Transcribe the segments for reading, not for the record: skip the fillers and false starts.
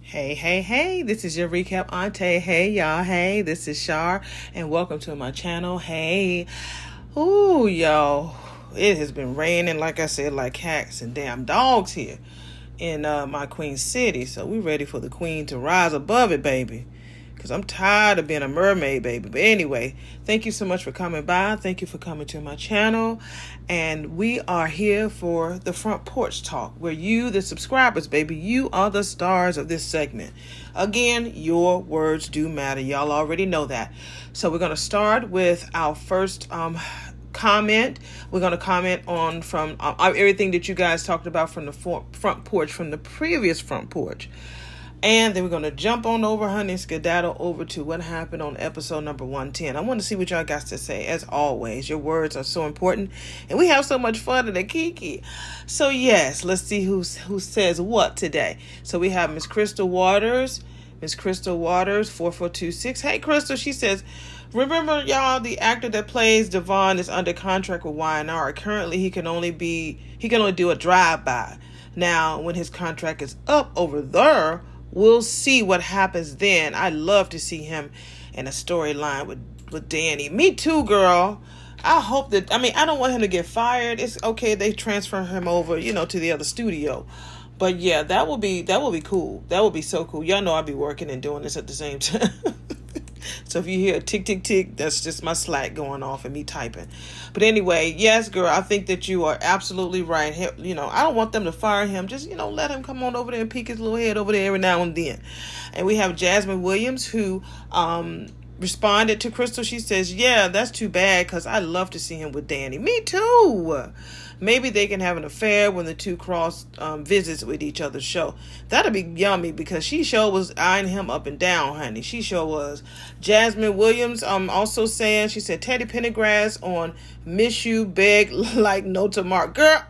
Hey, hey, hey, this is your recap auntie. Hey, y'all. Hey, this is Shar, and welcome to my channel. Hey. Ooh, y'all. It has been raining, like I said, like cats and damn dogs here in my Queen City. So we ready for the queen to rise above it, baby. Because I'm tired of being a mermaid, baby. But anyway, thank you so much for coming by. Thank you for coming to my channel. And we are here for the Front Porch Talk, where you, the subscribers, baby, you are the stars of this segment. Again, your words do matter. Y'all already know that. So we're going to start with our first comment. We're going to comment on from everything that you guys talked about from the front porch, from the previous front porch. And then we're going to jump on over, honey, skedaddle over to what happened on episode number 110. I want to see what y'all got to say. As always, your words are so important. And we have so much fun in the Kiki. So, yes, let's see who says what today. So, we have Miss Crystal Waters. Miss Crystal Waters, 4426. Hey, Crystal, she says, remember, y'all, the actor that plays Devon is under contract with Y&R. Currently, he can only do a drive-by. Now, when his contract is up over there, we'll see what happens then. I love to see him in a storyline with Danny. Me too, girl. I hope that, I don't want him to get fired. It's okay, they transfer him over, to the other studio. But yeah, that will be cool. That will be so cool. Y'all know I'll be working and doing this at the same time. So if you hear a tick, tick, tick, that's just my Slack going off and me typing. But anyway, yes, girl, I think that you are absolutely right. I don't want them to fire him. Just, let him come on over there and peek his little head over there every now and then. And we have Jasmine Williams, who responded to Crystal. She says, yeah, that's too bad because I love to see him with Danny. Me too. Maybe they can have an affair when the two cross visits with each other's show. That'll be yummy because she sure was eyeing him up and down, honey. She sure was. Jasmine Williams also saying, she said, Teddy Pendergrass on Miss You Beg Like No Tomorrow. Girl,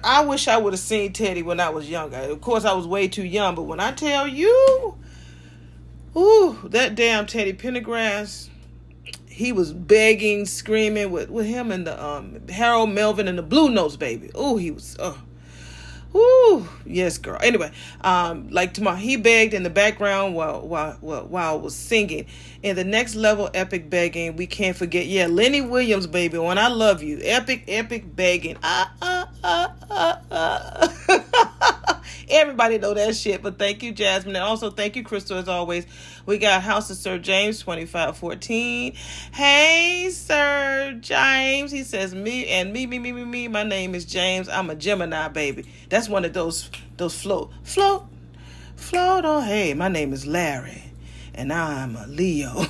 I wish I would have seen Teddy when I was younger. Of course, I was way too young, but when I tell you, ooh, that damn Teddy Pendergrass, he was begging, screaming with him and the Harold Melvin and the Blue Notes, baby. Oh, he was, ooh, yes, girl. Anyway, like tomorrow, he begged in the background while I was singing. In the next level, epic begging, we can't forget. Yeah, Lenny Williams, baby. When I love you, epic begging. Everybody know that shit, but thank you, Jasmine. And also thank you, Crystal, as always. We got House of Sir James, 2514. Hey, Sir James. He says, me. My name is James. I'm a Gemini, baby. That's one of those float on. Hey, my name is Larry, and I'm a Leo.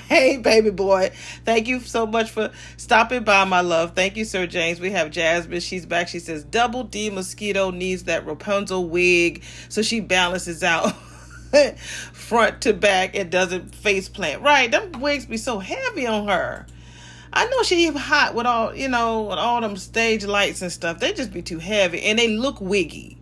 Hey, baby boy. Thank you so much for stopping by, my love. Thank you, Sir James. We have Jasmine. She's back. She says, Double D Mosquito needs that Rapunzel wig so she balances out front to back and doesn't face plant. Right. Them wigs be so heavy on her. I know she hot with all, with all them stage lights and stuff. They just be too heavy and they look wiggy.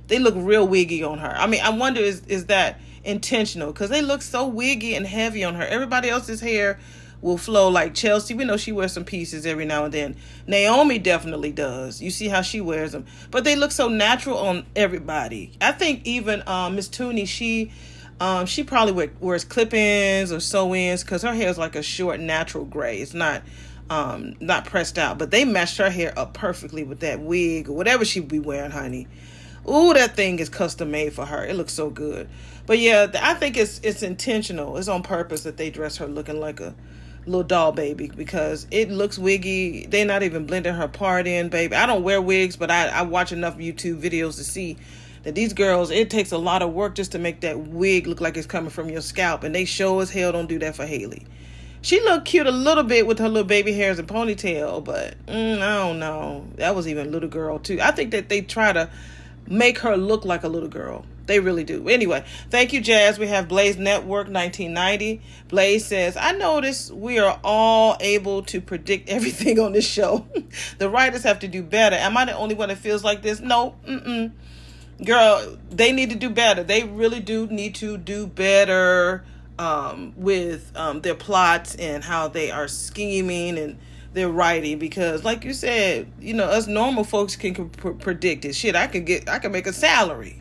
They look real wiggy on her. I wonder is that intentional, because they look so wiggy and heavy on her. Everybody else's hair will flow like Chelsea. We know she wears some pieces every now and then. Naomi definitely does. You see how she wears them, but they look so natural on everybody. I think even Miss Tooney, she probably wears clip-ins or sew-ins because her hair is like a short natural gray. It's not pressed out, but they matched her hair up perfectly with that wig or whatever she be wearing, honey. Ooh, that thing is custom made for her. It looks so good. But yeah, I think it's intentional. It's on purpose that they dress her looking like a little doll baby because it looks wiggy. They're not even blending her part in, baby. I don't wear wigs, but I watch enough YouTube videos to see that these girls, it takes a lot of work just to make that wig look like it's coming from your scalp. And they sure as hell don't do that for Haley. She looked cute a little bit with her little baby hairs and ponytail, but I don't know. That was even a little girl too. I think that they try to make her look like a little girl. They really do. Anyway, thank you, Jazz. We have Blaze Network 1990. Blaze says, I notice we are all able to predict everything on this show. The writers have to do better. Am I the only one that feels like this? No. Girl, they need to do better. They really do need to do better with their plots and how they are scheming and their writing, because like you said, us normal folks can predict it. Shit, I can make a salary.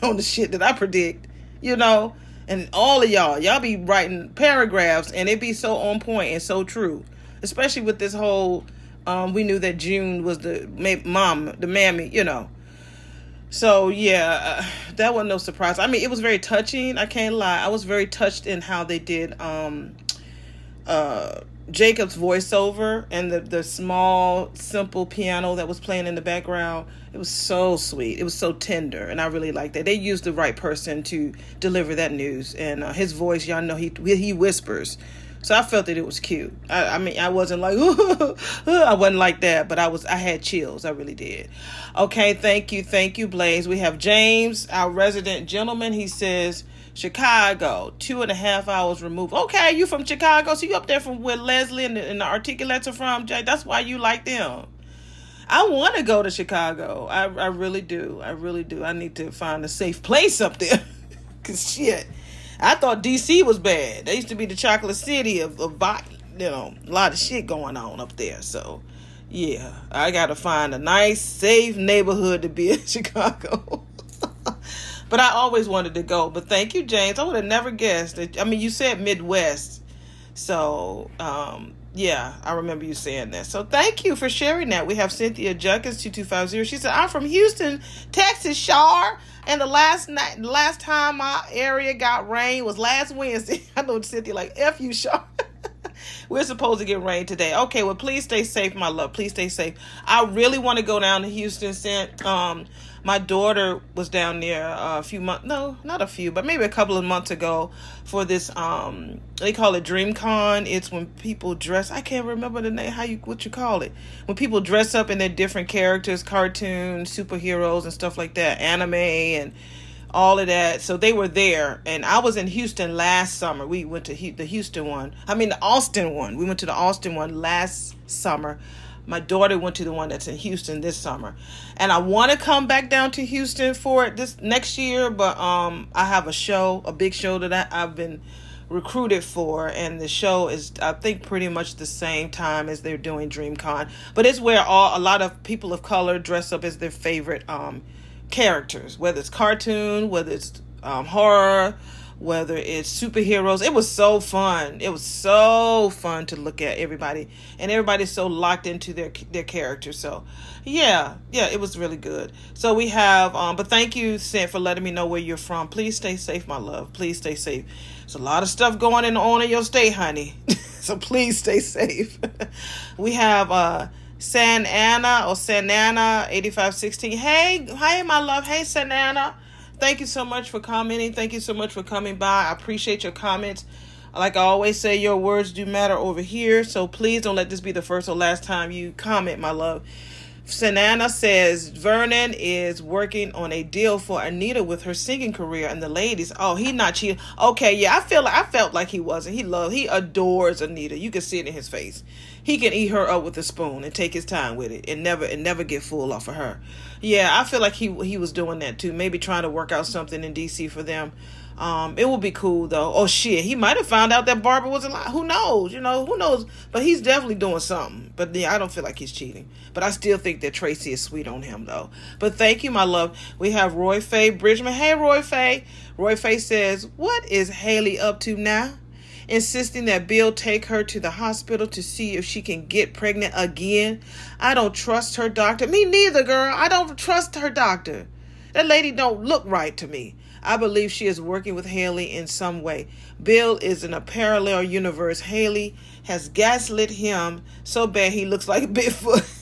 on the shit that I predict, you know. And all of y'all be writing paragraphs, and it be so on point and so true. Especially with this whole, we knew that June was the mammy, you know. So yeah, that wasn't no surprise. I mean, it was very touching. I can't lie. I was very touched in how they did Jacob's voiceover and the small, simple piano that was playing in the background. It was so sweet. It was so tender, and I really liked that. They used the right person to deliver that news, and his voice, y'all know, he whispers. So I felt that it was cute. I mean, I wasn't like, I wasn't like that, but I had chills. I really did. Okay, thank you, Blaze. We have James, our resident gentleman. He says, Chicago, 2.5 hours removed. Okay, you from Chicago, so you up there from where Leslie and the Articulates are from, Jay. That's why you like them. I want to go to Chicago. I really do. I need to find a safe place up there. Because shit, I thought D.C. was bad. They used to be the chocolate city of a lot of shit going on up there. So, yeah, I got to find a nice, safe neighborhood to be in Chicago. But I always wanted to go. But thank you, James. I would have never guessed. I mean, you said Midwest. So, yeah, I remember you saying that. So thank you for sharing that. We have Cynthia Junkins 2250. She said, I'm from Houston, Texas, Shar. And the last time my area got rain was last Wednesday. I know Cynthia like, F you, Shar. We're supposed to get rain today. Okay, well, please stay safe, my love. Please stay safe. I really want to go down to Houston. My daughter was down there a few months, no, not a few, but maybe a couple of months ago for this, they call it DreamCon. It's when people dress, I can't remember the name, what you call it. When people dress up in their different characters, cartoons, superheroes and stuff like that, anime and all of that. So they were there, and I was in Houston last summer. We went to the Austin one. We went to the Austin one last summer. My daughter went to the one that's in Houston this summer. And I want to come back down to Houston for it this next year, but I have a big show that I've been recruited for, and the show is, I think, pretty much the same time as they're doing DreamCon. But it's where a lot of people of color dress up as their favorite characters, whether it's cartoon, whether it's horror, whether it's superheroes. It was so fun. It was so fun to look at everybody, and everybody's so locked into their characters. So yeah, it was really good. So we have, but thank you, Cent, for letting me know where you're from. Please stay safe, my love. Please stay safe. There's a lot of stuff going on in your state, honey. So please stay safe. We have San Anna 8516. Hey, my love. Hey, San Anna. Thank you so much for commenting. Thank you so much for coming by. I appreciate your comments. Like I always say, your words do matter over here. So please don't let this be the first or last time you comment, my love. Sanana says Vernon is working on a deal for Anita with her singing career, and the ladies, he not cheating. Okay, yeah, I felt like he wasn't. He adores Anita. You can see it in his face. He can eat her up with a spoon and take his time with it and never get full off of her. Yeah, I feel like he was doing that too. Maybe trying to work out something in DC for them. It would be cool though. Oh shit, he might have found out that Barbara was alive. Who knows? Who knows? But he's definitely doing something. But yeah, I don't feel like he's cheating. But I still think that Tracy is sweet on him though. But thank you, my love. We have Roy Faye Bridgman. Hey, Roy Faye. Roy Faye says, what is Haley up to now? Insisting that Bill take her to the hospital to see if she can get pregnant again. I don't trust her doctor. Me neither, girl. I don't trust her doctor. That lady don't look right to me. I believe she is working with Haley in some way. Bill is in a parallel universe. Haley has gaslit him so bad he looks like Bigfoot.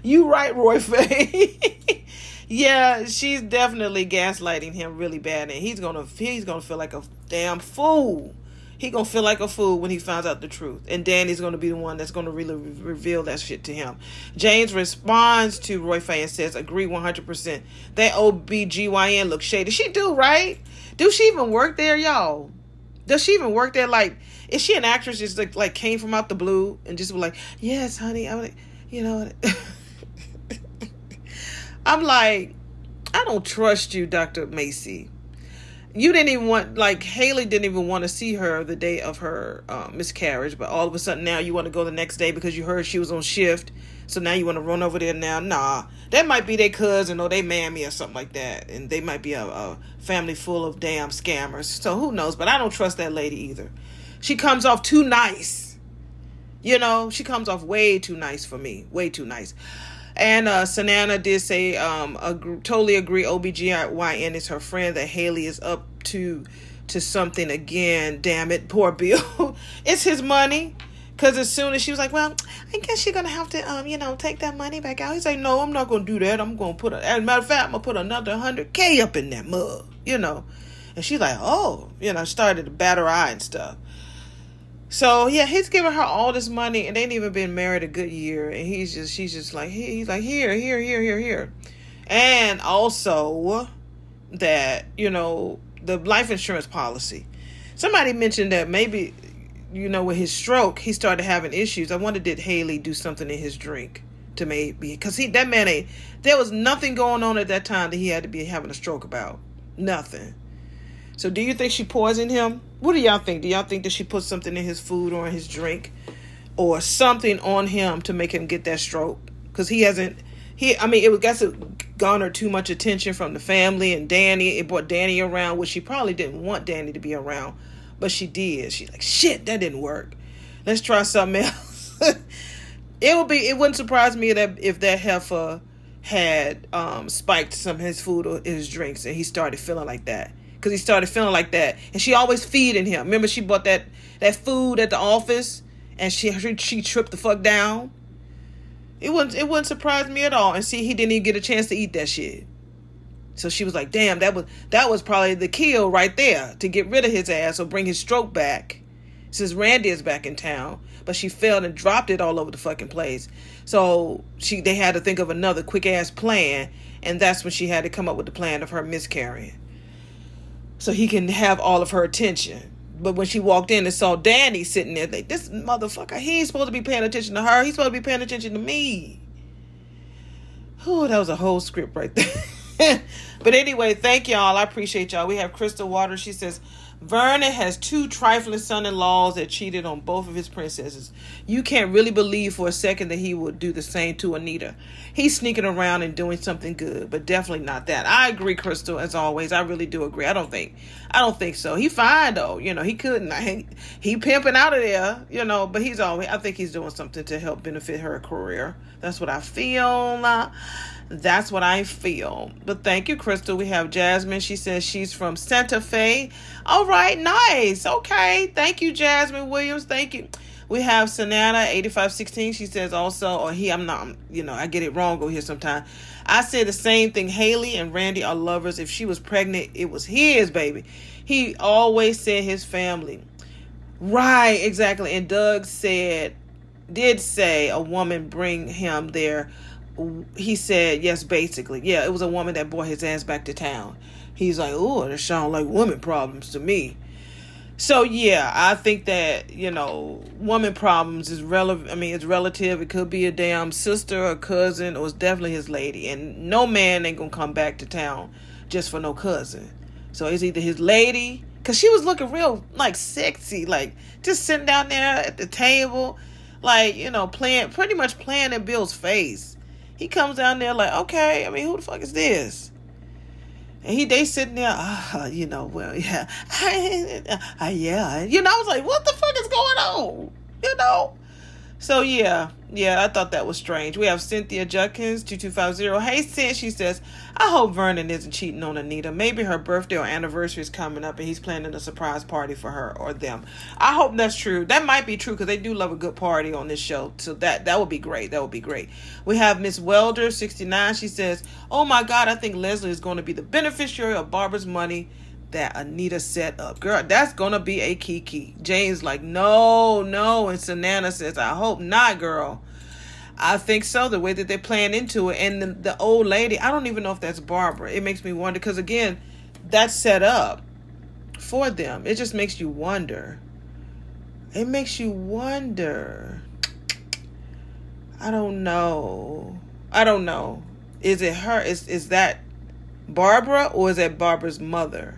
You right, Roy Faye. Yeah, she's definitely gaslighting him really bad, and he's gonna feel like a damn fool. He gonna feel like a fool when he finds out the truth, and Danny's gonna be the one that's gonna really reveal that shit to him. James responds to Roy Faye and says, "Agree 100%. That OBGYN looks shady. She do, right? Do she even work there, y'all? Does she even work there? Like, is she an actress just like came from out the blue and just was like, yes, honey, I'm like, I don't trust you, Dr. Macy. You didn't even want, like, Haley didn't even want to see her the day of her miscarriage, but all of a sudden now you want to go the next day because you heard she was on shift. So now you want to run over there now? Nah. That might be their cousin or they mammy or something like that. And they might be a family full of damn scammers. So who knows? But I don't trust that lady either. She comes off too nice. You know, she comes off way too nice for me. Way too nice. And Sanana did say, totally agree, OBGYN is her friend, that Haley is up to something again. Damn it, poor Bill. It's his money. Because as soon as she was like, well, I guess you're going to have to, take that money back out. He's like, no, I'm not going to do that. I'm going to as a matter of fact, I'm going to put another $100K up in that mug, And she's like, oh, started to bat her eye and stuff. So, yeah, he's giving her all this money and they ain't even been married a good year. And she's just like, he's like, here. And also that, the life insurance policy. Somebody mentioned that maybe, with his stroke, he started having issues. I wonder, did Haley do something in his drink to maybe, because there was nothing going on at that time that he had to be having a stroke about. Nothing. So do you think she poisoned him? What do y'all think? Do y'all think that she put something in his food or in his drink or something on him to make him get that stroke? Because it got to garner too much attention from the family and Danny. It brought Danny around, which she probably didn't want Danny to be around, but she did. She's like, shit, that didn't work. Let's try something else. It wouldn't surprise me if that heifer had spiked some of his food or his drinks and he started feeling like that. Because he started feeling like that. And she always feeding him. Remember she bought that food at the office and she tripped the fuck down? It wouldn't surprise me at all. And see, he didn't even get a chance to eat that shit. So she was like, damn, that was probably the kill right there to get rid of his ass or bring his stroke back. Since Randy is back in town. But she failed and dropped it all over the fucking place. So they had to think of another quick ass plan. And that's when she had to come up with the plan of her miscarrying. So he can have all of her attention. But when she walked in and saw Danny sitting there, like, this motherfucker, he ain't supposed to be paying attention to her. He's supposed to be paying attention to me. Whew, that was a whole script right there. But anyway, thank y'all. I appreciate y'all. We have Crystal Waters. She says, Vernon has 2 trifling son-in-laws that cheated on both of his princesses. You can't really believe for a second that he would do the same to Anita. He's sneaking around and doing something good, but definitely not that. I agree, Crystal, as always. I really do agree. I don't think so. He fine though. He couldn't. He pimping out of there, but I think he's doing something to help benefit her career. That's what I feel. That's what I feel. But thank you, Crystal. We have Jasmine. She says she's from Santa Fe. All right, nice. Okay. Thank you, Jasmine Williams. Thank you. We have Sanana 8516. She says also, or he, I'm not, I get it wrong over here sometimes. I say the same thing. Haley and Randy are lovers. If she was pregnant, it was his baby. He always said his family. Right, exactly. And Doug did say a woman bring him there. He said, yes, basically. Yeah, it was a woman that brought his ass back to town. He's like, oh, that sounds like woman problems to me. So, yeah, I think that, woman problems is relevant. I mean, it's relative. It could be a damn sister or cousin, or it's definitely his lady. And no man ain't going to come back to town just for no cousin. So it's either his lady, because she was looking real, sexy, just sitting down there at the table, pretty much playing in Bill's face. He comes down there like, okay, I mean, who the fuck is this? And they sitting there, well, yeah. Yeah. I was like, what the fuck is going on? So, yeah, I thought that was strange. We have Cynthia Judkins, 2250. Hey, Cynthia, she says, I hope Vernon isn't cheating on Anita. Maybe her birthday or anniversary is coming up and he's planning a surprise party for her or them. I hope that's true. That might be true because they do love a good party on this show. So that would be great. That would be great. We have Miss Welder, 69. She says, oh, my God, I think Leslie is going to be the beneficiary of Barbara's money that Anita set up. Girl, that's gonna be a kiki. Jane's like, no. And Sanana says, I hope not, girl. I think so, the way that they're playing into it. And the old lady, I don't even know if that's Barbara. It makes me wonder, because again, that's set up for them. It just makes you wonder. I don't know. Is it her? Is that Barbara, or is that Barbara's mother?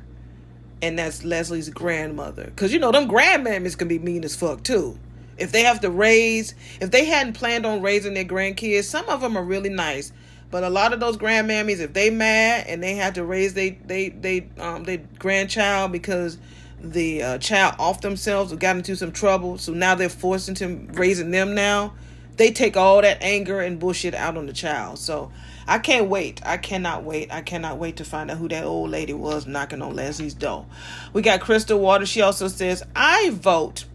And that's Leslie's grandmother. Because, them grandmammies can be mean as fuck, too. If they have to raise, if they hadn't planned on raising their grandkids, some of them are really nice. But a lot of those grandmammies, if they mad and they have to raise their grandchild because the child off themselves or got into some trouble, so now they're forced into raising them now, they take all that anger and bullshit out on the child. So I can't wait. I cannot wait. I cannot wait to find out who that old lady was knocking on Leslie's door. We got Crystal Waters. She also says, I vote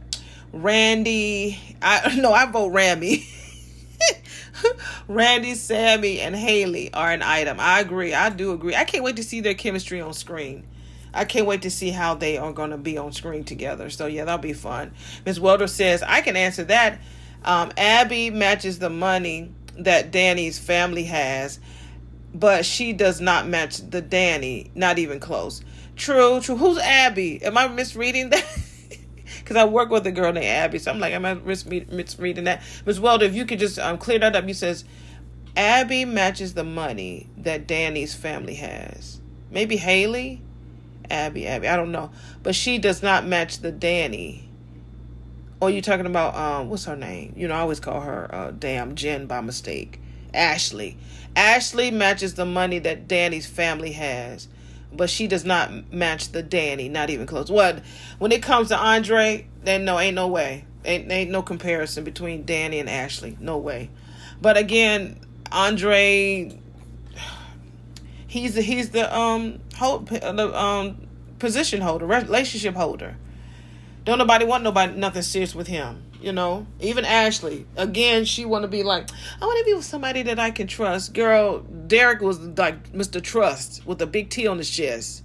Randy. I vote Rami. Randy, Sammy, and Haley are an item. I agree. I do agree. I can't wait to see their chemistry on screen. I can't wait to see how they are going to be on screen together. So, yeah, that'll be fun. Ms. Welder says, I can answer that. Abby matches the money that Danny's family has, but she does not match the Danny. Not even close. True. Who's Abby? Am I misreading that? Because I work with a girl named Abby, so I'm like, am I misreading that? Ms. Welder, if you could just clear that up. You says, Abby matches the money that Danny's family has. Maybe Haley? Abby, I don't know. But she does not match the Danny. Or you talking about, what's her name? You know, I always call her damn Jen by mistake. Ashley. Ashley matches the money that Danny's family has. But she does not match the Danny, not even close. What? When it comes to Andre, then no, ain't no way. Ain't no comparison between Danny and Ashley. No way. But again, Andre, he's the position holder, relationship holder. Don't nobody want nothing serious with him. You know, even Ashley, again, she want to be like, I want to be with somebody that I can trust. Girl, Derek was like Mr. Trust with a big T on his chest.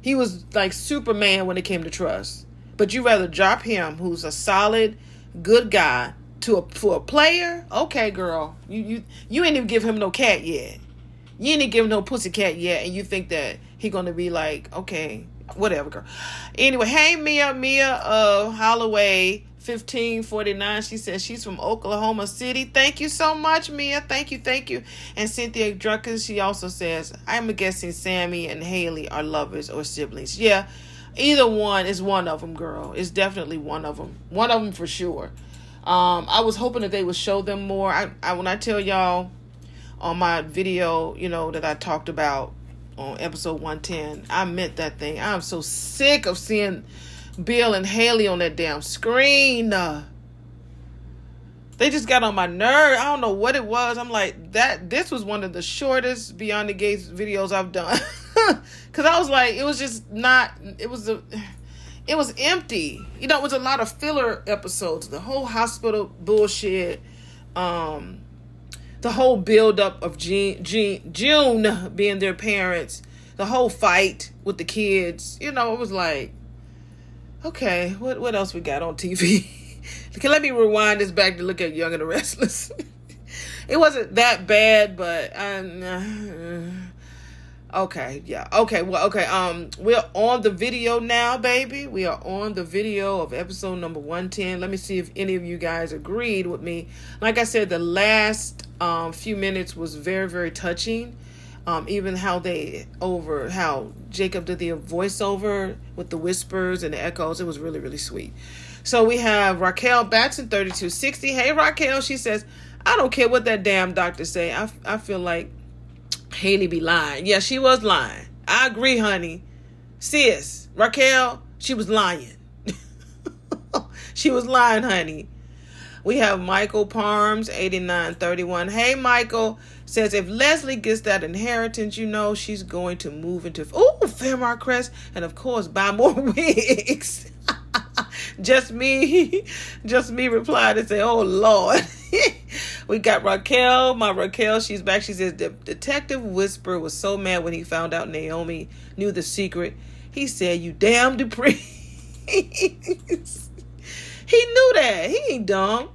He was like Superman when it came to trust. But you rather drop him, who's a solid, good guy, for a player? Okay, girl, you ain't even give him no cat yet. You ain't even give him no pussycat yet, and you think that he gonna be like, okay, whatever, girl. Anyway, hey, Mia Holloway 1549. She says she's from Oklahoma City. Thank you so much, Mia. Thank you. And Cynthia Druckers, she also says, I'm guessing Sammy and Haley are lovers or siblings. Yeah, either one is one of them, girl. It's definitely one of them. One of them for sure. I was hoping that they would show them more. When I tell y'all on my video, you know, that I talked about on episode 110, I meant that thing. I'm so sick of seeing Bill and Haley on that damn screen. They just got on my nerve. I don't know what it was. I'm like, this was one of the shortest Beyond the Gates videos I've done. Because I was like, it was just not, it was empty. You know, it was a lot of filler episodes. The whole hospital bullshit. The whole build-up of June being their parents. The whole fight with the kids. You know, it was like, okay, what else we got on TV? Let me rewind this back to look at Young and the Restless. It wasn't that bad, but okay, yeah. Okay, well, okay. We're on the video now, baby. We are on the video of episode number 110. Let me see if any of you guys agreed with me. Like I said, the last few minutes was very, very touching. Even how Jacob did the voiceover with the whispers and the echoes. It was really, really sweet. So we have Raquel Batson, 3260. Hey, Raquel, she says, I don't care what that damn doctor say. I feel like Haley be lying. Yeah, she was lying. I agree, honey. Sis, Raquel, she was lying. She was lying, honey. We have Michael Parms, 8931. Hey, Michael, says if Leslie gets that inheritance, you know she's going to move into Fairmont Crest and, of course, buy more wigs. Just me replied and say, oh, Lord. We got Raquel. My Raquel, she's back. She says, the Detective Whisper was so mad when he found out Naomi knew the secret. He said, you damn Dupree. He knew that. He ain't dumb.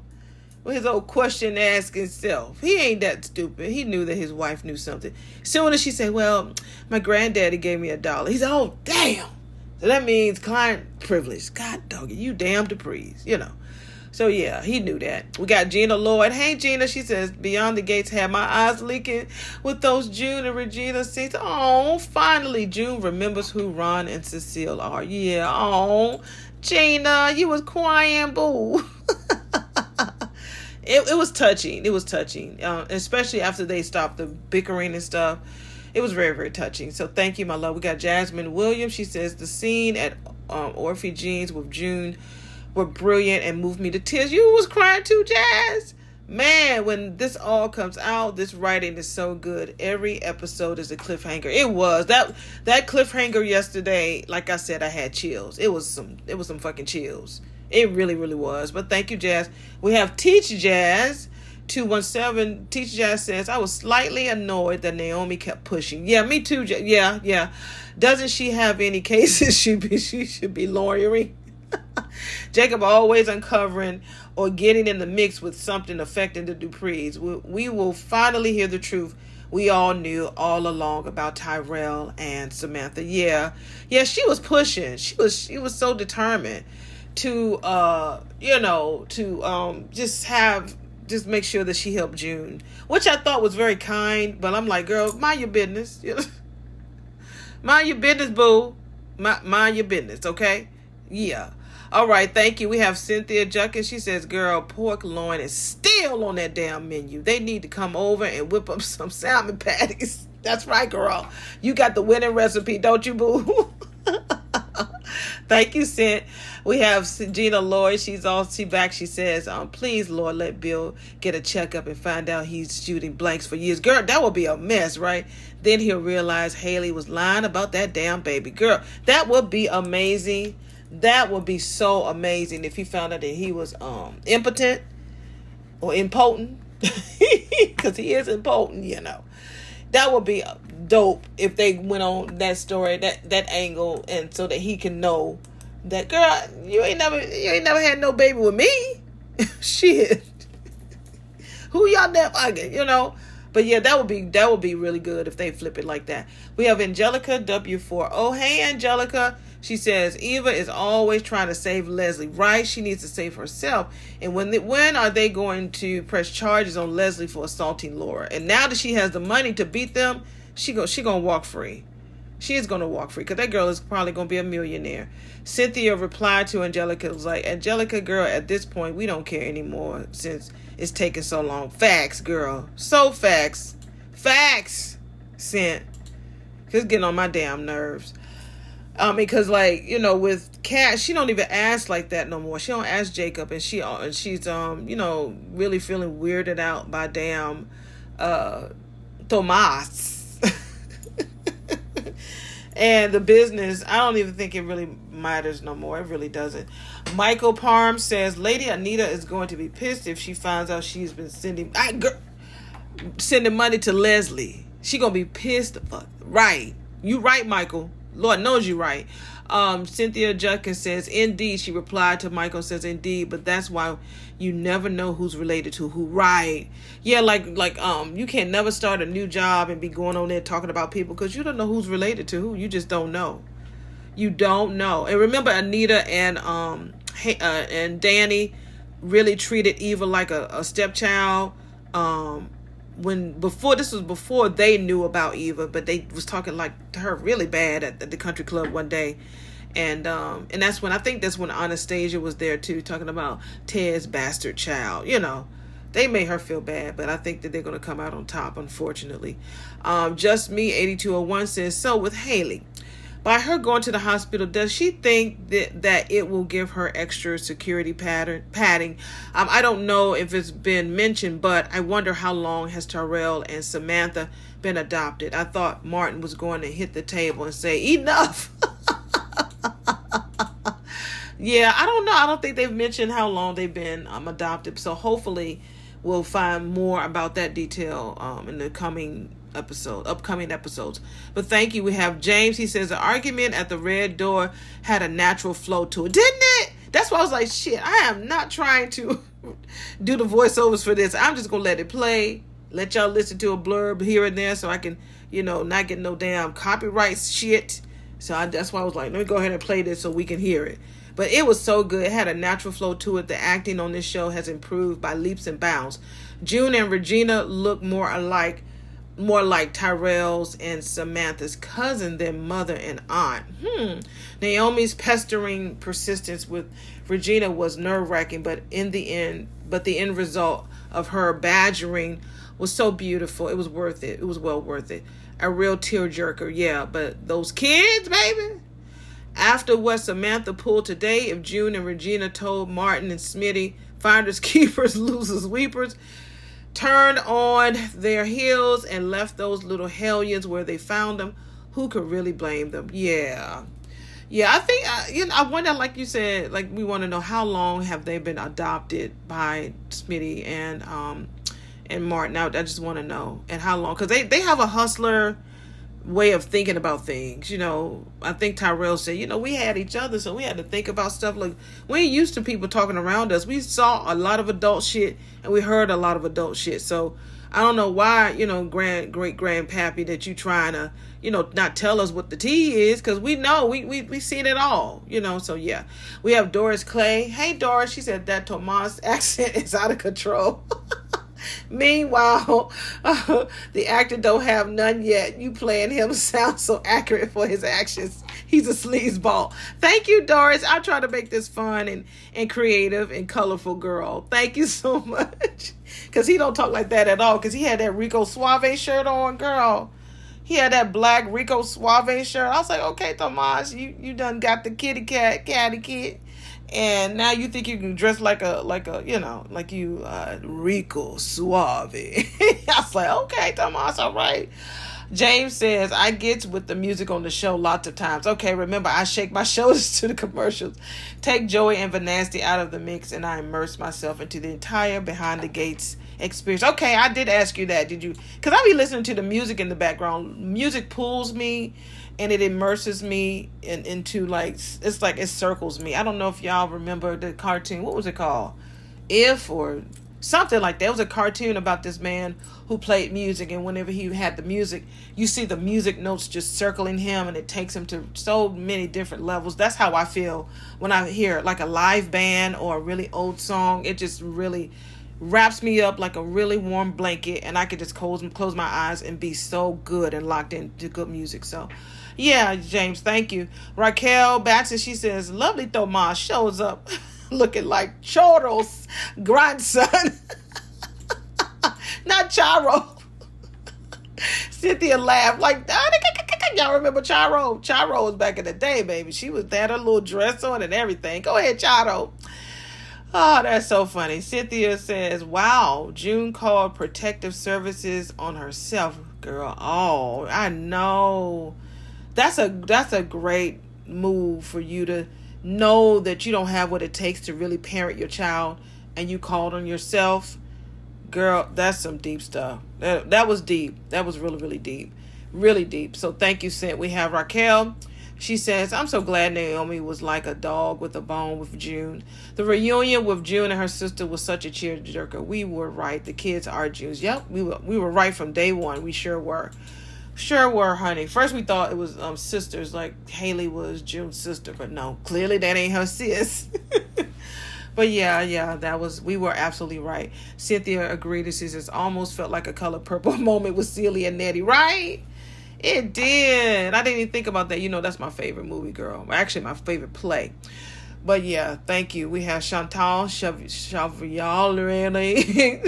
With his old question asking self. He ain't that stupid. He knew that his wife knew something. Soon as she said, well, my granddaddy gave me $1. He said, oh, damn. So that means client privilege. God dog it. You damn Duprees. You know. So, yeah, he knew that. We got Gina Lloyd. Hey, Gina. She says, Beyond the Gates had my eyes leaking with those June and Regina scenes. Oh, finally, June remembers who Ron and Cecile are. Yeah, oh, Gina, you was crying, boo. It was touching. It was touching, especially after they stopped the bickering and stuff. It was very, very touching. So thank you, my love. We got Jasmine Williams. She says the scene at Orphe Jeans with June were brilliant and moved me to tears. You was crying too, Jazz. Man, when this all comes out, this writing is so good. Every episode is a cliffhanger. It was that cliffhanger yesterday. Like I said, I had chills. It was some fucking chills. It really, really was. But thank you, Jazz. We have Teach Jazz 217. Teach Jazz says, I was slightly annoyed that Naomi kept pushing. Yeah, me too. Yeah. Doesn't she have any cases she should be lawyering? Jacob always uncovering or getting in the mix with something affecting the Duprees. We will finally hear the truth we all knew all along about Tyrell and Samantha. Yeah, she was pushing. She was so determined to just make sure that she helped June, which I thought was very kind. But I'm like, girl, mind your business. Mind your business, boo. Mind your business, okay? Yeah. All right, thank you. We have Cynthia Juckins. She says, girl, pork loin is still on that damn menu. They need to come over and whip up some salmon patties. That's right, girl. You got the winning recipe, don't you, boo? Thank you, Cint. We have Gina Lloyd. She's back. She says, please, Lord, let Bill get a checkup and find out he's shooting blanks for years. Girl, that would be a mess, right? Then he'll realize Haley was lying about that damn baby. Girl, that would be amazing. That would be so amazing if he found out that he was impotent or impotent, because he is impotent, That would be dope if they went on that story, that angle, and so that he can know that, girl, you ain't never had no baby with me. Shit. Who y'all never fucking, But yeah, that would be really good if they flip it like that. We have Angelica W4. Oh, hey, Angelica. She says, Eva is always trying to save Leslie, right? She needs to save herself. And when are they going to press charges on Leslie for assaulting Laura? And now that she has the money to beat them, she gonna walk free. She is gonna walk free because that girl is probably gonna be a millionaire. Cynthia replied to Angelica, was like, Angelica, girl, at this point, we don't care anymore since it's taking so long. Facts, girl. So facts. Facts, Cint. It's getting on my damn nerves. Because with Kat, she don't even ask like that no more. She don't ask Jacob, and she's really feeling weirded out by damn Tomas. And the business, I don't even think it really matters no more. It really doesn't. Michael Parm says, Lady Anita is going to be pissed if she finds out she's been sending money to Leslie. She gonna be pissed. Right. You right, Michael. Lord knows you right. Cynthia Judkins says, indeed. She replied to Michael, says, indeed, but that's why you never know who's related to who. Right. Yeah, like you can never start a new job and be going on there talking about people because you don't know who's related to who. You just don't know. You don't know. And remember, Anita and Danny really treated Eva like a stepchild. This was before they knew about Eva, but they was talking like to her really bad at the country club one day. And that's when Anastasia was there too, talking about Ted's bastard child. They made her feel bad, but I think that they're going to come out on top, unfortunately. Just Me 8201 says, so with Haley, by her going to the hospital, does she think that it will give her extra security padding? I don't know if it's been mentioned, but I wonder how long has Tyrell and Samantha been adopted. I thought Martin was going to hit the table and say, enough. Yeah, I don't know. I don't think they've mentioned how long they've been adopted. So hopefully we'll find more about that detail in the upcoming episodes. But thank you. We have James. He says the argument at the red door had a natural flow to it, didn't it? That's why I was like, shit, I am not trying to do the voiceovers for this. I'm just gonna let it play, let y'all listen to a blurb here and there so I can, not get no damn copyright shit. So that's why I was like, let me go ahead and play this so we can hear it. But it was so good. It had a natural flow to it. The acting on this show has improved by leaps and bounds. June and Regina look more more like Tyrell's and Samantha's cousin than mother and aunt. Naomi's pestering persistence with Regina was nerve-wracking, but the end result of her badgering was so beautiful. It was worth it. It was well worth it. A real tearjerker, yeah. But those kids, baby. After what Samantha pulled today, if June and Regina told Martin and Smitty, finders keepers, losers weepers, turned on their heels and left those little hellions where they found them, who could really blame them? Yeah. I think, I wonder, like you said, like we want to know how long have they been adopted by Smitty and Martin. Now, I just want to know. And how long, because they have a hustler way of thinking about things. I think Tyrell said, we had each other, so we had to think about stuff. Like, we ain't used to people talking around us. We saw a lot of adult shit and we heard a lot of adult shit. So I don't know why, great grandpappy, that you trying to, not tell us what the tea is, because we know we seen it all, So yeah, we have Doris Clay. Hey Doris, she said that Tomas accent is out of control. Meanwhile, the actor don't have none yet. You playing him sounds so accurate for his actions. He's a sleazeball. Thank you, Doris. I'll try to make this fun and creative and colorful, girl. Thank you so much. Because he don't talk like that at all. Because he had that Rico Suave shirt on, girl. He had that black Rico Suave shirt. I was like, okay, Tomas, you done got the catty kid. And now you think you can dress like Rico Suave. I was like, okay, Tomas, all right. James says, I get with the music on the show lots of times. Okay, remember, I shake my shoulders to the commercials. Take Joey and Vanasty out of the mix, and I immerse myself into the entire Behind the Gates experience. Okay, I did ask you that. Did you? Because I be listening to the music in the background. Music pulls me, and it immerses me into, like, it's like it circles me. I don't know if y'all remember the cartoon. What was it called? If or something like that. It was a cartoon about this man who played music, and whenever he had the music, you see the music notes just circling him, and it takes him to so many different levels. That's how I feel when I hear like a live band or a really old song. It just really wraps me up like a really warm blanket, and I could just close my eyes and be so good and locked into good music. So yeah, James, thank you. Raquel Baxter, she says, lovely Tomas shows up looking like Choro's grandson. Not Charo. Cynthia laughed like, y'all remember Charo? Charo was back in the day, baby. She had her little dress on and everything. Go ahead, Charo. Oh, that's so funny. Cynthia says, wow, June called protective services on herself, girl. Oh, I know. That's a great move for you to know that you don't have what it takes to really parent your child, and you called on yourself. Girl, that's some deep stuff. That was deep. That was really, really deep. Really deep. So thank you, Cent. We have Raquel. She says, I'm so glad Naomi was like a dog with a bone with June. The reunion with June and her sister was such a tearjerker. We were right. The kids are Jews. Yep, we were right from day one. We sure were. Sure were, honey. First we thought it was sisters, like Haley was June's sister, but no, clearly that ain't her sis. But yeah, we were absolutely right. Cynthia agreed. She says, almost felt like a Color Purple moment with Celia and Nettie, right? It did. I didn't even think about that. That's my favorite movie, girl. Actually, my favorite play. But yeah, thank you. We have Chantal Chavialere,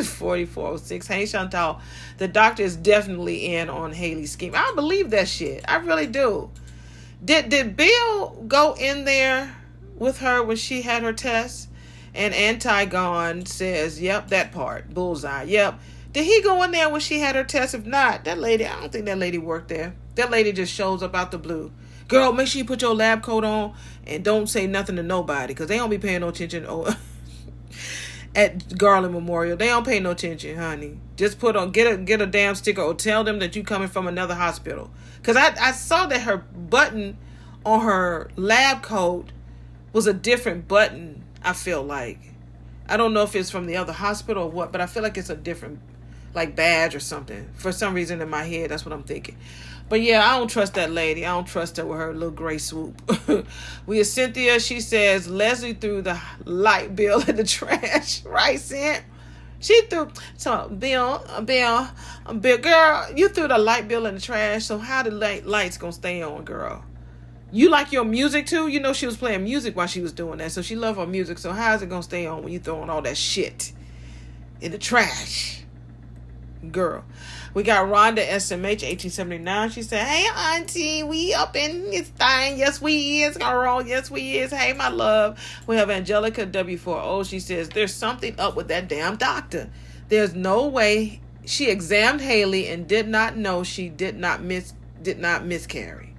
4406. Hey, Chantal. The doctor is definitely in on Haley's scheme. I believe that shit. I really do. Did Bill go in there with her when she had her test? And Antigone says, yep, that part. Bullseye. Yep. Did he go in there when she had her test? If not, that lady, I don't think that lady worked there. That lady just shows up out the blue. Girl, make sure you put your lab coat on and don't say nothing to nobody, because they don't be paying no attention at Garland Memorial. They don't pay no attention, honey. Just get a damn sticker or tell them that you coming from another hospital. Because I saw that her button on her lab coat was a different button, I feel like. I don't know if it's from the other hospital or what, but I feel like it's a different like badge or something. For some reason in my head, that's what I'm thinking. But yeah, I don't trust that lady. I don't trust her with her little gray swoop. We have Cynthia. She says, Leslie threw the light bill in the trash. Right, Cynth? She threw, so Bill, girl, you threw the light bill in the trash. So how the lights gonna stay on, girl? You like your music too? You know she was playing music while she was doing that. So she loved her music. So how's it gonna stay on when you throwing all that shit in the trash? Girl. We got Rhonda SMH 1879. She said, hey auntie, we up in this thing. Yes we is, girl. Yes we is. Hey my love. We have Angelica W4O. She says, there's something up with that damn doctor. There's no way she examined Haley and did not know she did not miscarry.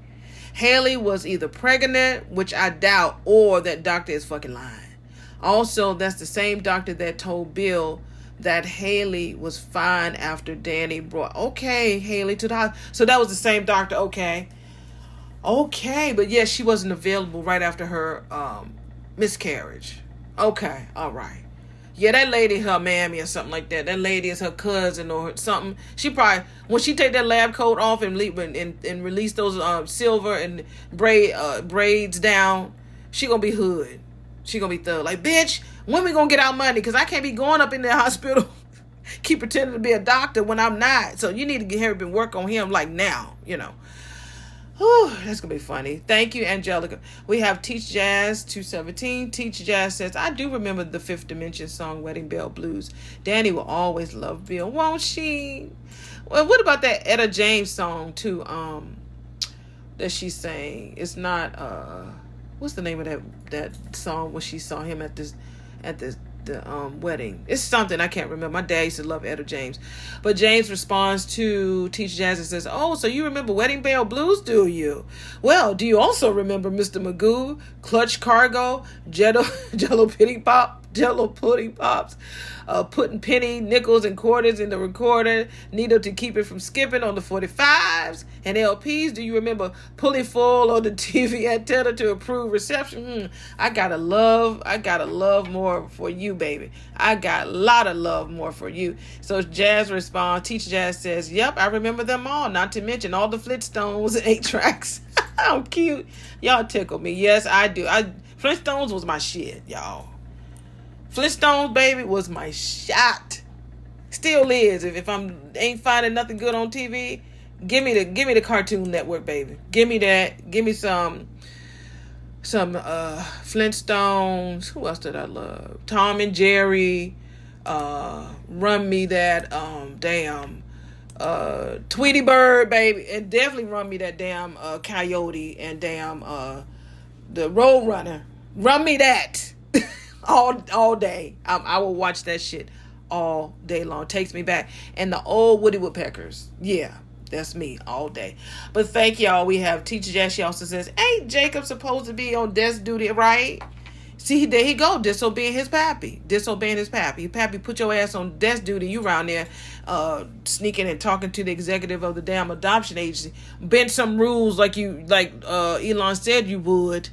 Haley was either pregnant, which I doubt, or that doctor is fucking lying. Also, that's the same doctor that told Bill that Haley was fine after Danny brought Haley to the hospital. So that was the same doctor. Okay, but yes, she wasn't available right after her miscarriage. Okay, all right. Yeah, that lady her mammy or something like that. That lady is her cousin or something. She probably, when she take that lab coat off and release those silver and braids down, she gonna be hood. She gonna be thug. Like, bitch, when we gonna get our money? Because I can't be going up in the hospital keep pretending to be a doctor when I'm not. So you need to get here and work on him like now, you know. Whew, that's gonna be funny. Thank you, Angelica. We have Teach Jazz 217. Teach Jazz says, I do remember the Fifth Dimension song Wedding Bell Blues. Danny will always love Bill, won't she? Well, what about that Etta James song too? That she sang. It's not what's the name of that song when she saw him at the wedding? It's something I can't remember. My dad used to love Etta James. But James responds to Teach Jazz and says, oh, so you remember Wedding Bell Blues, do you? Well, do you also remember Mr. Magoo, Clutch Cargo, Jello Pudding Pops, putting penny, nickels, and quarters in the recorder, needle to keep it from skipping on the 45s and LPs? Do you remember Pulley Full on the TV antenna to improve reception? I gotta love more for you, baby. I got a lot of love more for you. So Jazz responds, Teach Jazz says, yep, I remember them all, not to mention all the Flintstones and 8 tracks. How cute. Y'all tickle me. Yes, I do. Flintstones was my shit, y'all. Flintstones, baby, was my shot. Still is. If I'm ain't finding nothing good on TV, give me the Cartoon Network, baby. Give me that. Give me some Flintstones. Who else did I love? Tom and Jerry. Run me that Tweety Bird, baby, and definitely run me that damn Coyote and damn the Road Runner. Run me that. all day. I will watch that shit all day long. Takes me back. And the old Woody Woodpeckers. Yeah, that's me all day. But thank y'all. We have Teacher Jazz. She also says, ain't Jacob supposed to be on desk duty, right? See, there he go, disobeying his pappy. Pappy, put your ass on desk duty. You around there sneaking and talking to the executive of the damn adoption agency. Bend some rules like Elon said you would.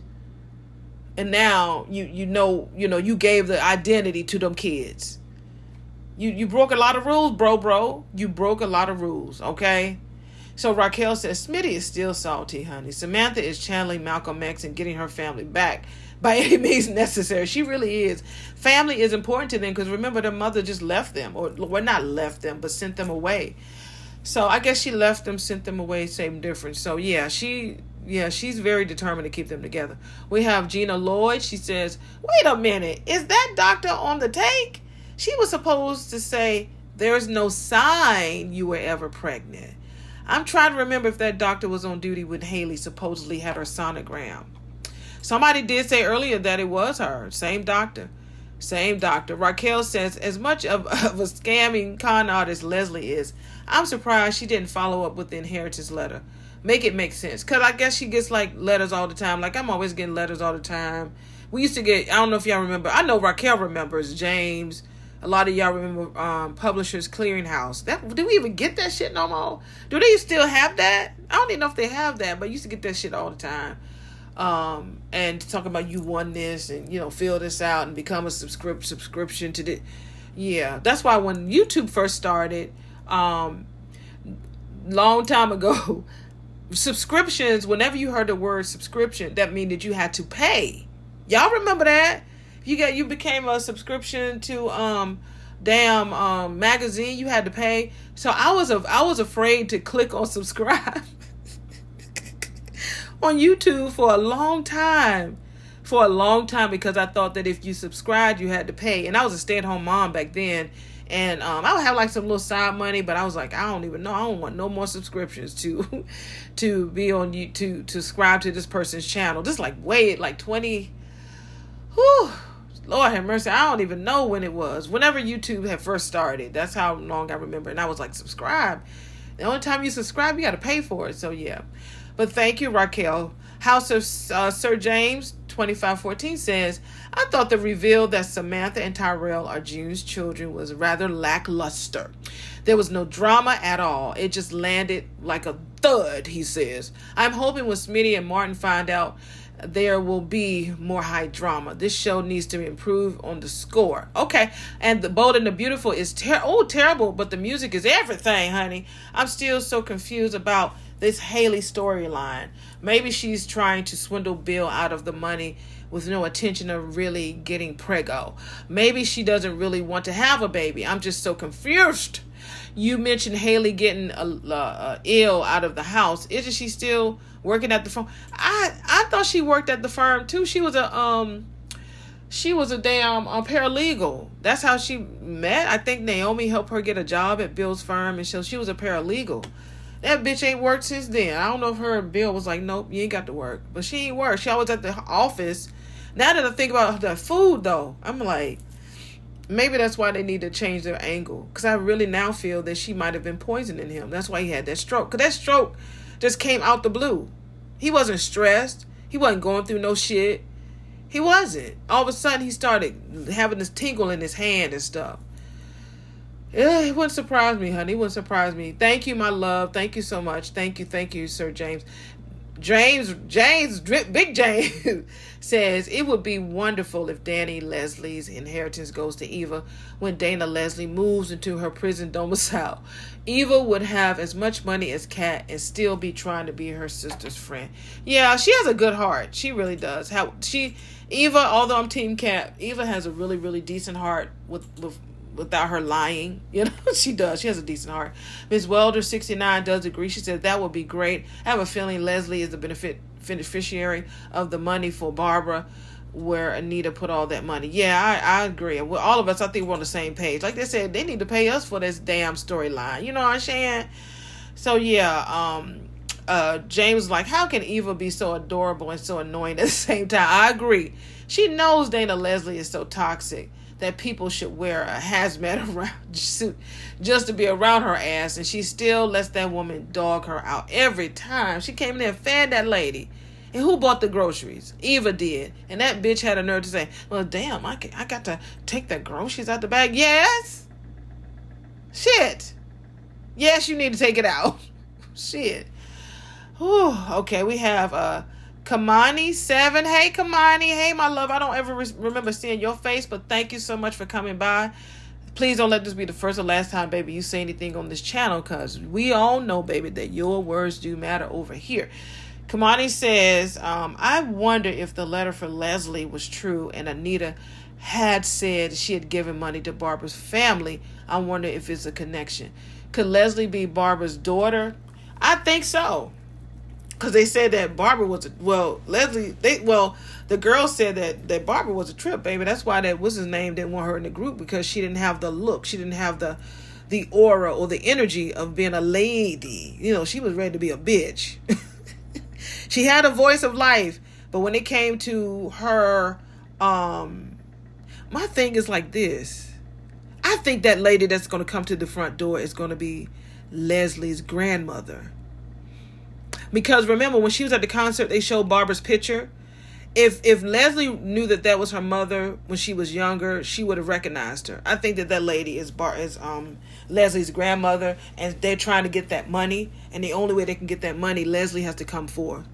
And now you know you gave the identity to them kids. You broke a lot of rules, bro. You broke a lot of rules, okay? So Raquel says, Smitty is still salty, honey. Samantha is channeling Malcolm X and getting her family back by any means necessary. She really is. Family is important to them because remember their mother just left them. Or well, not left them, but sent them away. So I guess she left them, sent them away, same difference. So she's very determined to keep them together. We have Gina Lloyd. She says, wait a minute. Is that doctor on the take? She was supposed to say, there's no sign you were ever pregnant. I'm trying to remember if that doctor was on duty when Haley supposedly had her sonogram. Somebody did say earlier that it was her. Same doctor. Raquel says, as much of a scamming con artist Leslie is, I'm surprised she didn't follow up with the inheritance letter. Make it make sense. Because I guess she gets like letters all the time. Like I'm always getting letters all the time. We used to get, I don't know if y'all remember. I know Raquel remembers. James. A lot of y'all remember Publishers Clearinghouse. Do we even get that shit no more? Do they still have that? I don't even know if they have that. But I used to get that shit all the time. And talking about you won this and, fill this out and become a subscription to the. Yeah. That's why when YouTube first started, long time ago, subscriptions, whenever you heard the word subscription, that means that you had to pay. Y'all remember that? You became a subscription to damn magazine you had to pay. So I was afraid to click on subscribe on YouTube for a long time. For a long time, because I thought that if you subscribed, you had to pay. And I was a stay-at-home mom back then. And I would have like some little side money, but I was like, I don't even know. I don't want no more subscriptions to be on YouTube, to subscribe to this person's channel. Just like wait, like 20. Whew, Lord have mercy. I don't even know when it was. Whenever YouTube had first started, that's how long I remember. And I was like, subscribe. The only time you subscribe, you got to pay for it. So yeah. But thank you, Raquel. House of Sir James 2514 says, I thought the reveal that Samantha and Tyrell are June's children was rather lackluster. There was no drama at all. It just landed like a thud, he says. I'm hoping when Smitty and Martin find out, there will be more high drama. This show needs to improve on the score. Okay. And The Bold and the Beautiful is terrible, but the music is everything, honey. I'm still so confused about this Haley storyline. Maybe she's trying to swindle Bill out of the money with no intention of really getting preggo. Maybe she doesn't really want to have a baby. I'm just so confused. You mentioned Haley getting ill out of the house. Isn't she still working at the firm? I thought she worked at the firm too. She was a damn paralegal. That's how she met. I think Naomi helped her get a job at Bill's firm, and so she was a paralegal. That bitch ain't worked since then. I don't know if her and Bill was like, nope, you ain't got to work. But she ain't worked. She always at the office. Now that I think about the food, though, I'm like, maybe that's why they need to change their angle. Because I really now feel that she might have been poisoning him. That's why he had that stroke. Because that stroke just came out the blue. He wasn't stressed. He wasn't going through no shit. He wasn't. All of a sudden, he started having this tingle in his hand and stuff. It wouldn't surprise me, honey. It wouldn't surprise me. Thank you, my love. Thank you so much. Thank you, Sir James. Big James says, it would be wonderful if Danny Leslie's inheritance goes to Eva when Dana Leslie moves into her prison domicile. Eva would have as much money as Kat and still be trying to be her sister's friend. Yeah, she has a good heart. She really does. Eva, although I'm Team Kat, Eva has a really, really decent heart without her lying. You know, she does. She has a decent heart. Ms. Welder 69 does agree. She said that would be great. I have a feeling Leslie is the beneficiary of the money for Barbara, where Anita put all that money. Yeah, I agree. Well, all of us, I think we're on the same page. Like they said, they need to pay us for this damn storyline. You know what I'm saying? So yeah, James was like, how can Eva be so adorable and so annoying at the same time? I agree. She knows Dana Leslie is so toxic that people should wear a hazmat around suit just to be around her ass, and she still lets that woman dog her out every time. She came in there and fed that lady. And who bought the groceries? Eva did. And that bitch had a nerve to say, well, damn, I got to take the groceries out the bag. Yes. Shit. Yes, you need to take it out. Shit. Whew. Okay, we have Kamani 7. Hey, Kamani. Hey, my love. I don't ever remember seeing your face, but thank you so much for coming by. Please don't let this be the first or last time, baby, you say anything on this channel, because we all know, baby, that your words do matter over here. Kamani says, I wonder if the letter for Leslie was true and Anita had said she had given money to Barbara's family. I wonder if it's a connection. Could Leslie be Barbara's daughter? I think so. Because they said that Barbara was, the girl said that Barbara was a trip, baby. That's why that what's his name didn't want her in the group, because she didn't have the look. She didn't have the aura or the energy of being a lady. You know, she was ready to be a bitch. She had a voice of life, but when it came to her, my thing is like this. I think that lady that's going to come to the front door is going to be Leslie's grandmother. Because remember, when she was at the concert, they showed Barbara's picture. If Leslie knew that was her mother when she was younger, she would have recognized her. I think that lady is Leslie's grandmother, and they're trying to get that money. And the only way they can get that money, Leslie has to come forth.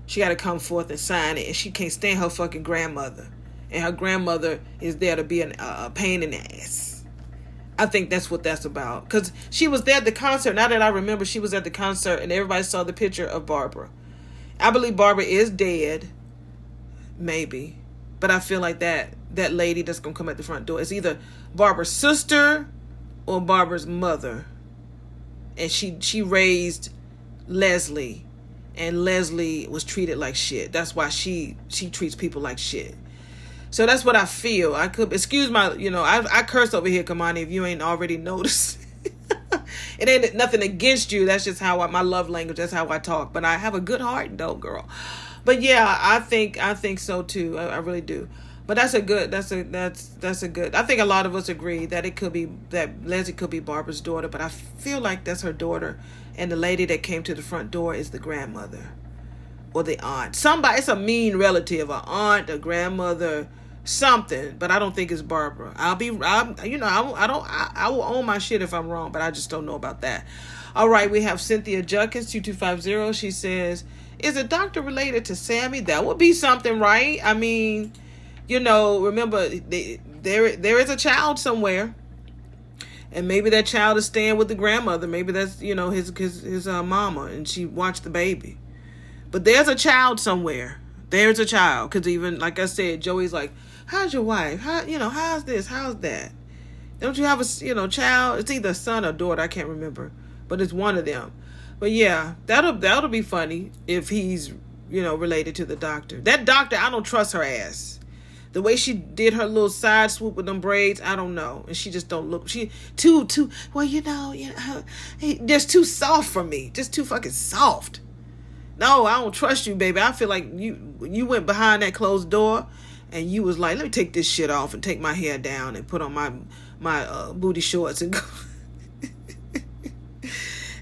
She got to come forth and sign it, and she can't stand her fucking grandmother. And her grandmother is there to be a pain in the ass. I think that's what that's about. Because she was there at the concert. Now that I remember, she was at the concert, and everybody saw the picture of Barbara. I believe Barbara is dead. Maybe. But I feel like that lady that's gonna come at the front door is either Barbara's sister or Barbara's mother, and she raised Leslie, and Leslie was treated like shit. That's why she treats people like shit. So that's what I feel. I could, excuse my, I curse over here, Kamani, if you ain't already noticed. It ain't nothing against you. That's just how my love language. That's how I talk. But I have a good heart, though, girl. But yeah, I think so too. I really do. But that's a good. I think a lot of us agree that Leslie could be Barbara's daughter. But I feel like that's her daughter, and the lady that came to the front door is the grandmother or the aunt. Somebody. It's a mean relative, an aunt, a grandmother, something. But I don't think it's Barbara. I will own my shit if I'm wrong, but I just don't know about that. All right, we have Cynthia Judkins 2250. She says, "Is a doctor related to Sammy? That would be something, right? I mean." Remember, there is a child somewhere, and maybe that child is staying with the grandmother. Maybe that's his mama, and she watched the baby. But there's a child somewhere. There's a child, because even like I said, Joey's like, "How's your wife? How's this? How's that? Don't you have a child? It's either a son or daughter. I can't remember, but it's one of them. But yeah, that'll be funny if he's related to the doctor. That doctor, I don't trust her ass." The way she did her little side swoop with them braids, I don't know. And she just don't look, she too, well, just too soft for me. Just too fucking soft. No, I don't trust you, baby. I feel like you went behind that closed door and you was like, let me take this shit off and take my hair down and put on my booty shorts and go,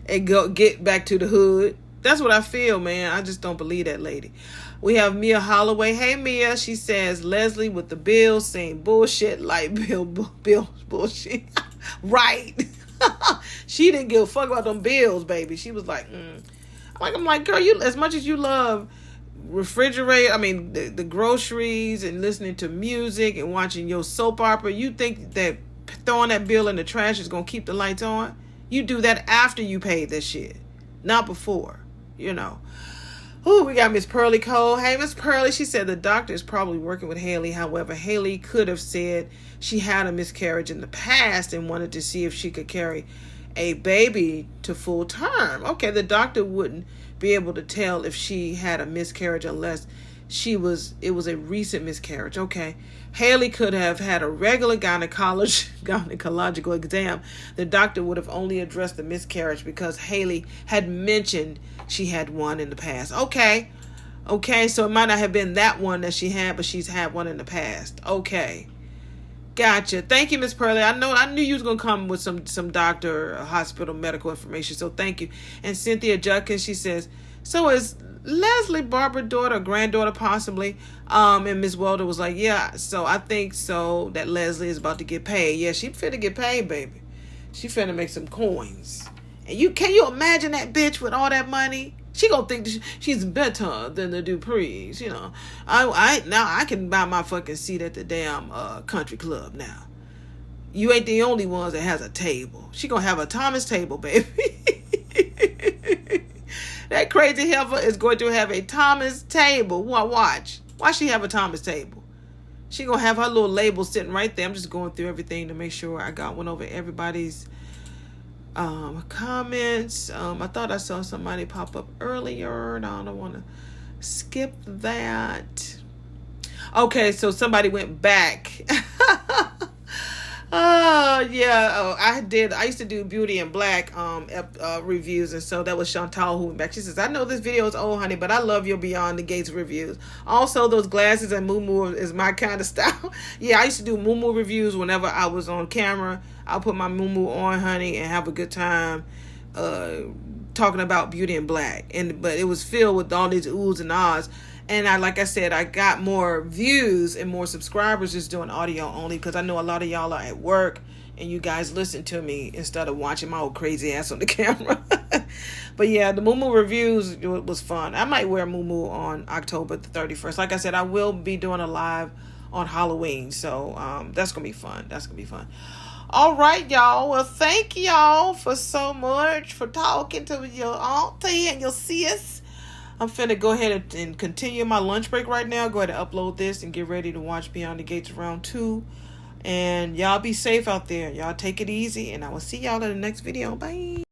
and go get back to the hood. That's what I feel, man. I just don't believe that lady. We have Mia Holloway. Hey, Mia. She says, Leslie with the bills saying bullshit like Bill bullshit. Right. She didn't give a fuck about them bills, baby. She was like, I'm like, girl, you, as much as you love the groceries and listening to music and watching your soap opera, you think that throwing that bill in the trash is going to keep the lights on? You do that after you pay this shit, not before, Oh, we got Miss Pearlie Cole. Hey, Miss Pearlie. She said the doctor is probably working with Haley. However, Haley could have said she had a miscarriage in the past and wanted to see if she could carry a baby to full term. Okay, the doctor wouldn't be able to tell if she had a miscarriage unless it was a recent miscarriage. Okay. Haley could have had a regular gynecological exam. The doctor would have only addressed the miscarriage because Haley had mentioned she had one in the past. Okay, so it might not have been that one that she had, but she's had one in the past. Okay, gotcha. Thank you, Miss Pearlie. I knew you was gonna come with some doctor, hospital, medical information. So thank you. And Cynthia Judkins, she says, so is Leslie Barbara's daughter, granddaughter possibly? And Miss Welder was like, yeah. So I think so that Leslie is about to get paid. Yeah, she finna get paid, baby. She finna make some coins. And can you imagine that bitch with all that money? She gonna think she's better than the Duprees, I can buy my fucking seat at the damn country club now. You ain't the only ones that has a table. She gonna have a Thomas table, baby. That crazy heifer is going to have a Thomas table. Watch. Why she have a Thomas table? She gonna have her little label sitting right there. I'm just going through everything to make sure I got one over everybody's comments. I thought I saw somebody pop up earlier. No, I don't want to skip that. Okay, so somebody went back. I used to do Beauty in Black reviews, and so that was Chantal who went back. She says, I know this video is old, honey, but I love your Beyond the Gates reviews. Also, those glasses and moo is my kind of style. Yeah, I used to do moo reviews whenever I was on camera. I'll put my moo on, honey, and have a good time talking about Beauty in Black. But it was filled with all these oohs and ahs. And like I said, I got more views and more subscribers just doing audio only, because I know a lot of y'all are at work and you guys listen to me instead of watching my old crazy ass on the camera. But yeah, the Moo reviews was fun. I might wear Moo on October the 31st. Like I said, I will be doing a live on Halloween. So that's going to be fun. All right, y'all. Well, thank y'all for so much for talking to your auntie and your sis. I'm finna go ahead and continue my lunch break right now. Go ahead and upload this and get ready to watch Beyond the Gates round 2. And y'all be safe out there. Y'all take it easy, and I will see y'all in the next video. Bye.